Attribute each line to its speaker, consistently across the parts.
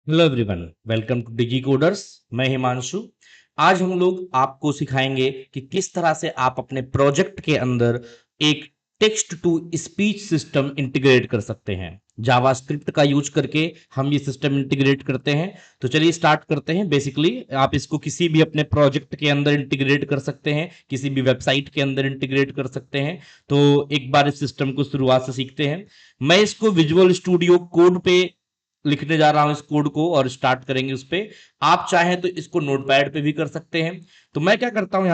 Speaker 1: Hello everyone, welcome to Digi Coders. मैं हिमांशु। आज हम लोग आपको सिखाएंगे कि किस तरह से आप अपने प्रोजेक्ट के अंदर एक text to speech system integrate कर सकते हैं। जावास्क्रिप्ट का यूज करके हम ये सिस्टम इंटीग्रेट करते हैं। तो चलिए स्टार्ट करते हैं। बेसिकली आप इसको किसी भी अपने प्रोजेक्ट के अंदर इंटीग्रेट कर सकते हैं, किसी भी वेबसाइट के अंदर इंटीग्रेट कर सकते हैं। तो एक बार इस सिस्टम को शुरुआत से सीखते हैं। मैं इसको विजुअल स्टूडियो कोड पे लिखने जा रहा हूं इस कोड को और स्टार्ट करेंगे उस पे। आप चाहें तो इसको नोटपैड पे भी कर सकते हैं। तो मैं क्या करता हूं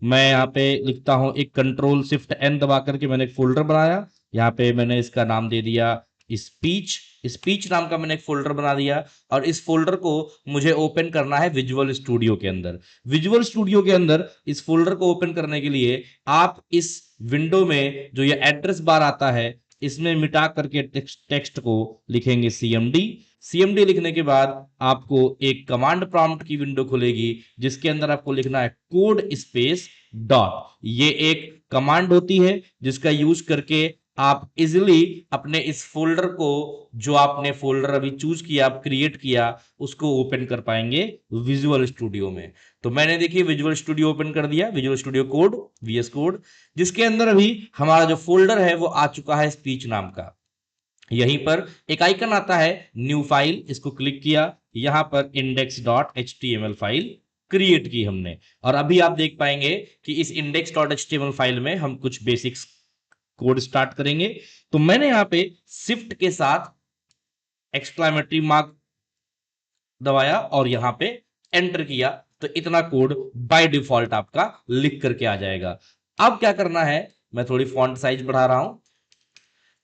Speaker 1: मैं यहाँ पे लिखता हूं, एक कंट्रोल शिफ्ट एन दबा करके मैंने एक फोल्डर बनाया। यहाँ पे मैंने इसका नाम दे दिया स्पीच। स्पीच नाम का मैंने एक फोल्डर बना दिया और इस फोल्डर को मुझे ओपन करना है विजुअल स्टूडियो के अंदर। विजुअल स्टूडियो के अंदर इस फोल्डर को ओपन करने के लिए आप इस विंडो में जो ये एड्रेस बार आता है इसमें मिटा करके टेक्स्ट को लिखेंगे सीएमडी। सीएमडी लिखने के बाद आपको एक कमांड प्रॉम्प्ट की विंडो खुलेगी जिसके अंदर आपको लिखना है कोड स्पेस डॉट। ये एक कमांड होती है जिसका यूज करके आप इजिली अपने इस फोल्डर को, जो आपने फोल्डर अभी चूज किया, आप क्रिएट किया, उसको ओपन कर पाएंगे विजुअल स्टूडियो में। तो मैंने देखिए विजुअल स्टूडियो ओपन कर दिया, Visual Studio Code, VS Code, जिसके अंदर अभी हमारा जो फोल्डर है वो आ चुका है स्पीच नाम का। यहीं पर एक आइकन आता है न्यू फाइल, इसको क्लिक किया, यहां पर index.html फाइल क्रिएट की हमने। और अभी आप देख पाएंगे कि इस index.html फाइल में हम कुछ बेसिक्स कोड स्टार्ट करेंगे। तो मैंने यहां पे शिफ्ट के साथ एक्सक्लेमेटरी मार्क दबाया और यहां पे एंटर किया, तो इतना कोड बाय डिफॉल्ट आपका लिख करके आ जाएगा। अब क्या करना है, मैं थोड़ी फॉन्ट साइज बढ़ा रहा हूं।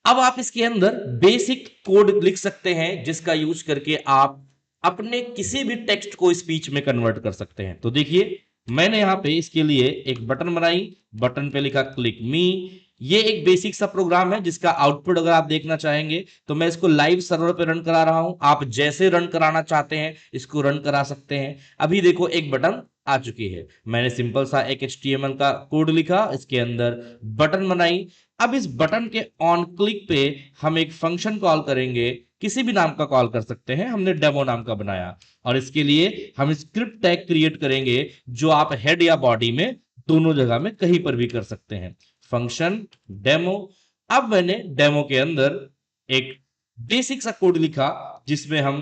Speaker 1: अब आप इसके अंदर बेसिक कोड लिख सकते हैं जिसका यूज करके आप अपने किसी भी टेक्स्ट को स्पीच में कन्वर्ट कर सकते हैं। तो देखिए मैंने यहां पे इसके लिए एक बटन बनाई, बटन पे लिखा क्लिक मी। ये एक बेसिक सा प्रोग्राम है जिसका आउटपुट अगर आप देखना चाहेंगे तो मैं इसको लाइव सर्वर पे रन करा रहा हूं। आप जैसे रन कराना चाहते हैं इसको रन करा सकते हैं। अभी देखो एक बटन आ चुकी है। मैंने सिंपल सा एक HTML का कोड लिखा, इसके अंदर बटन बनाई। अब इस बटन के ऑन क्लिक पे हम एक फंक्शन कॉल करेंगे, किसी भी नाम का कॉल कर सकते हैं, हमने डेमो नाम का बनाया। और इसके लिए हम स्क्रिप्ट टैग क्रिएट करेंगे जो आप हेड या बॉडी में दोनों जगह में कहीं पर भी कर सकते हैं। Function demo. अब मैंने डेमो के अंदर एक बेसिक सा कोड लिखा जिसमें हम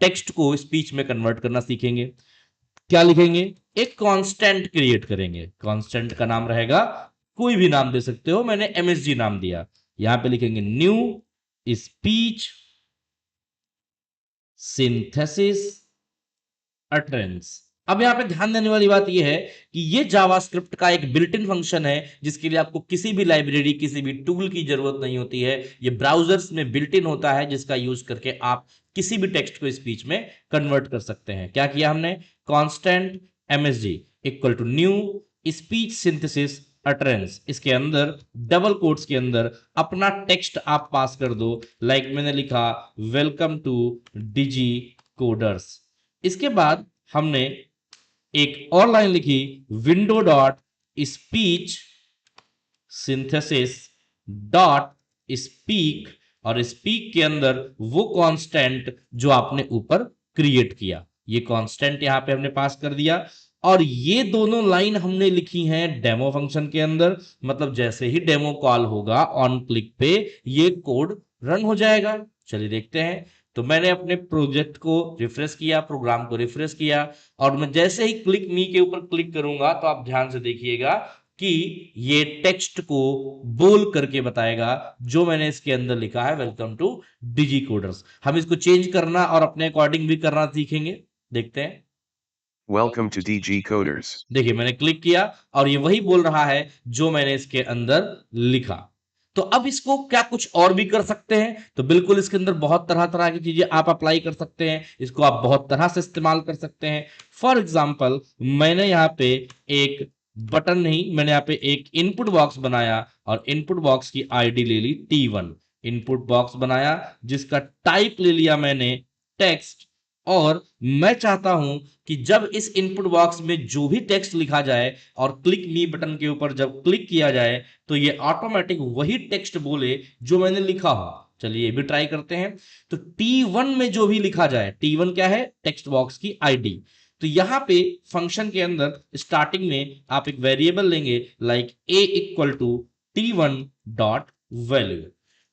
Speaker 1: टेक्स्ट को स्पीच में कन्वर्ट करना सीखेंगे। क्या लिखेंगे, एक कांस्टेंट क्रिएट करेंगे। कांस्टेंट का नाम रहेगा, कोई भी नाम दे सकते हो, मैंने MSG नाम दिया। यहां पे लिखेंगे न्यू स्पीच सिंथेसिस अटरेंस। अब यहां पे ध्यान देने वाली बात यह है कि यह जावास्क्रिप्ट का एक बिल्ट इन फंक्शन है जिसके लिए आपको किसी भी लाइब्रेरी, किसी भी टूल की जरूरत नहीं होती है। यह ब्राउजर्स में बिल्ट इन होता है जिसका यूज करके आप किसी भी टेक्स्ट को स्पीच में कन्वर्ट कर सकते हैं। क्या किया हमने, constant MSG equal to new speech synthesis utterance, इसके अंदर डबल कोट्स के अंदर अपना टेक्स्ट आप पास कर दो। लाइक मैंने लिखा वेलकम टू डिजी कोडर्स। इसके बाद हमने एक और लाइन लिखी, window dot speech synthesis dot speak, और स्पीक के अंदर वो कांस्टेंट जो आपने ऊपर क्रिएट किया, ये कांस्टेंट यहां पे हमने पास कर दिया। और ये दोनों लाइन हमने लिखी हैं डेमो फंक्शन के अंदर। मतलब जैसे ही डेमो कॉल होगा ऑन क्लिक पे ये कोड रन हो जाएगा। चलिए देखते हैं। तो मैंने अपने प्रोजेक्ट को रिफ्रेश किया, प्रोग्राम को रिफ्रेश किया, और मैं जैसे ही क्लिक मी के ऊपर क्लिक करूंगा तो आप ध्यान से देखिएगा कि ये टेक्स्ट को बोल करके बताएगा जो मैंने इसके अंदर लिखा है, वेलकम टू डिजी कोडर्स। हम इसको चेंज करना और अपने अकॉर्डिंग भी करना सीखेंगे। देखते हैं।
Speaker 2: Welcome to DG Coders.
Speaker 1: देखिए मैंने क्लिक किया और ये वही बोल रहा है जो मैंने इसके अंदर लिखा। तो अब इसको क्या कुछ और भी कर सकते हैं, तो बिल्कुल इसके अंदर बहुत तरह तरह की चीजें आप अप्लाई कर सकते हैं। इसको आप बहुत तरह से इस्तेमाल कर सकते हैं। फॉर एग्जाम्पल मैंने यहाँ पे एक बटन नहीं, मैंने यहाँ पे एक इनपुट बॉक्स बनाया और इनपुट बॉक्स की आईडी ले ली T1। इनपुट बॉक्स बनाया जिसका टाइप ले लिया मैंने टेक्स्ट। और मैं चाहता हूं कि जब इस इनपुट बॉक्स में जो भी टेक्स्ट लिखा जाए और क्लिक मी बटन के ऊपर जब क्लिक किया जाए तो ये ऑटोमेटिक वही टेक्स्ट बोले जो मैंने लिखा हो। चलिए ये भी ट्राई करते हैं। तो T1 में जो भी लिखा जाए, T1 क्या है, टेक्स्ट बॉक्स की आईडी। तो यहां पे फंक्शन के अंदर स्टार्टिंग में आप एक वेरिएबल लेंगे like a equal to T1 dot value.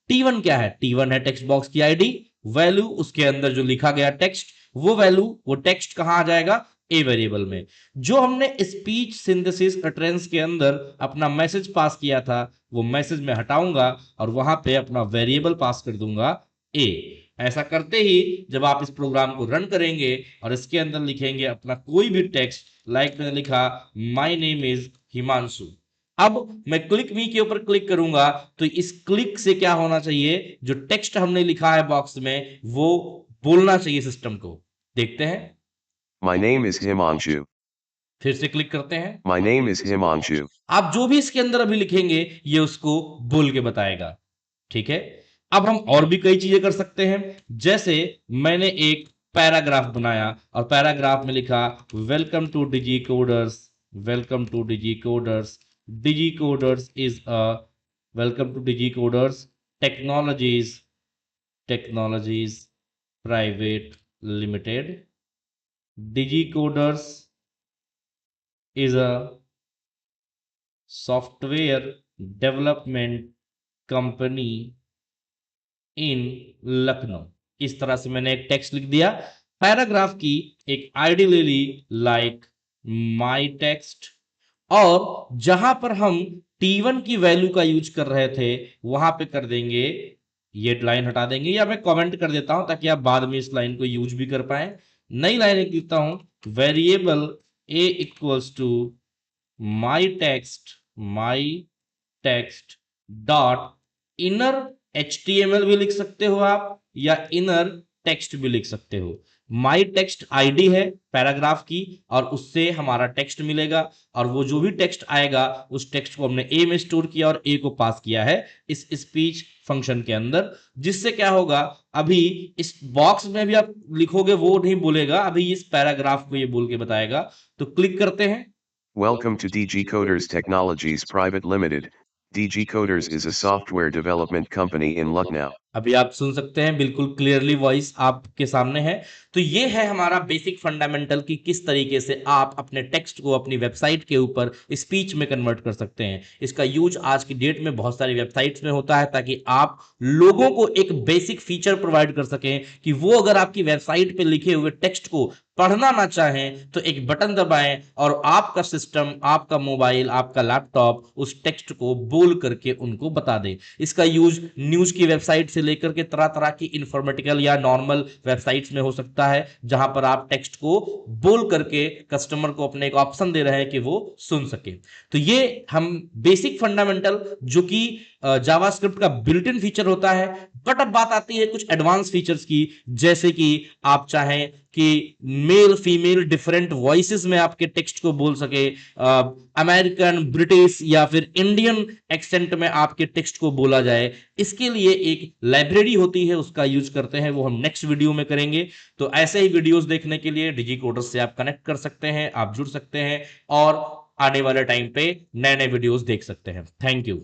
Speaker 1: T1 क्या है, T1 है टेक्स्ट बॉक्स की आईडी, वैल्यू उसके अंदर जो लिखा गया टेक्स्ट, वो वैल्यू वो टेक्स्ट कहां आ जाएगा, ए वेरिएबल में। जो हमने स्पीच सिंथेसिस अटरेंस के अंदर अपना मैसेज पास किया था, वो मैसेज में हटाऊंगा और वहां पे अपना वेरिएबल पास कर दूंगा ए। ऐसा करते ही जब आप इस प्रोग्राम को रन करेंगे और इसके अंदर लिखेंगे अपना कोई भी टेक्स्ट, लाइक मैंने लिखा माय नेम इज हिमांशु, अब मैं क्लिक मी के ऊपर क्लिक करूंगा तो इस क्लिक से क्या होना चाहिए, जो टेक्स्ट हमने लिखा है बॉक्स में वो बोलना चाहिए सिस्टम को। देखते हैं।
Speaker 2: My name is Himanshu.
Speaker 1: फिर से क्लिक करते हैं।
Speaker 2: My name is Himanshu.
Speaker 1: आप जो भी इसके अंदर अभी लिखेंगे ये उसको बोल के बताएगा। ठीक है, अब हम और भी कई चीजें कर सकते हैं। जैसे मैंने एक पैराग्राफ बनाया और पैराग्राफ में लिखा welcome to Digi Coders, welcome to Digi Coders, Digi Coders is a welcome to Digi Coders Technologies, Technologies Private Limited. Digi Coders is a software development company in Lucknow. इस तरह से मैंने एक टेक्स्ट लिख दिया, पैराग्राफ की एक आईडी ले ली लाइक माई टेक्स्ट, और जहां पर हम T1 की वैल्यू का यूज कर रहे थे वहां पे कर देंगे, ये लाइन हटा देंगे, या मैं कमेंट कर देता हूं ताकि आप बाद में इस लाइन को यूज भी कर पाए। नई लाइन लिख देता हूं, variable a equals to my text dot inner HTML भी लिख सकते हो आप या इनर टेक्स्ट भी लिख सकते हो। माई टेक्स्ट आईडी है पैराग्राफ की और उससे हमारा टेक्स्ट मिलेगा, और वो जो भी टेक्स्ट आएगा उस टेक्स्ट को हमने ए में स्टोर किया और ए को पास किया है इस स्पीच फंक्शन के अंदर, जिससे क्या होगा, अभी इस बॉक्स में भी आप लिखोगे वो नहीं बोलेगा, अभी इस पैराग्राफ को ये बोल के बताएगा। तो क्लिक करते हैं।
Speaker 2: Welcome to DG Coders Technologies Private Limited. DG Coders is a software development company in Lucknow.
Speaker 1: अभी आप सुन सकते हैं, बिल्कुल क्लियरली वॉइस आपके सामने है। तो ये है हमारा बेसिक फंडामेंटल कि किस तरीके से आप अपने टेक्स्ट को अपनी वेबसाइट के ऊपर स्पीच में कन्वर्ट कर सकते हैं। इसका यूज आज की डेट में बहुत सारी वेबसाइट्स में होता है ताकि आप लोगों को एक बेसिक फीचर प्रोवाइड कर सकें कि वो अगर आपकी वेबसाइट पे लिखे हुए टेक्स्ट को पढ़ना ना चाहें तो एक बटन दबाएं और आपका सिस्टम, आपका मोबाइल, आपका लैपटॉप उस टेक्स्ट को बोल करके उनको बता दे। इसका यूज न्यूज की वेबसाइट से लेकर के तरह तरह की इंफॉर्मेटिकल या नॉर्मल वेबसाइट्स में हो सकता है, जहां पर आप टेक्स्ट को बोल करके कस्टमर को अपने एक ऑप्शन दे रहे हैं कि वो सुन सके। तो ये हम बेसिक फंडामेंटल जो कि जावास्क्रिप्ट का बिल्ट इन फीचर होता है। बट अब बात आती है कुछ एडवांस फीचर्स की, जैसे कि आप चाहें कि मेल फीमेल डिफरेंट वॉइसेस में आपके टेक्स्ट को बोल सके, अमेरिकन, ब्रिटिश या फिर इंडियन एक्सेंट में आपके टेक्स्ट को बोला जाए। इसके लिए एक लाइब्रेरी होती है, उसका यूज करते हैं, वो हम नेक्स्ट वीडियो में करेंगे। तो ऐसे ही वीडियोस देखने के लिए डिजी कोडर्स से आप कनेक्ट कर सकते हैं, आप जुड़ सकते हैं और आने वाले टाइम पे नए नए वीडियोस देख सकते हैं। Thank you.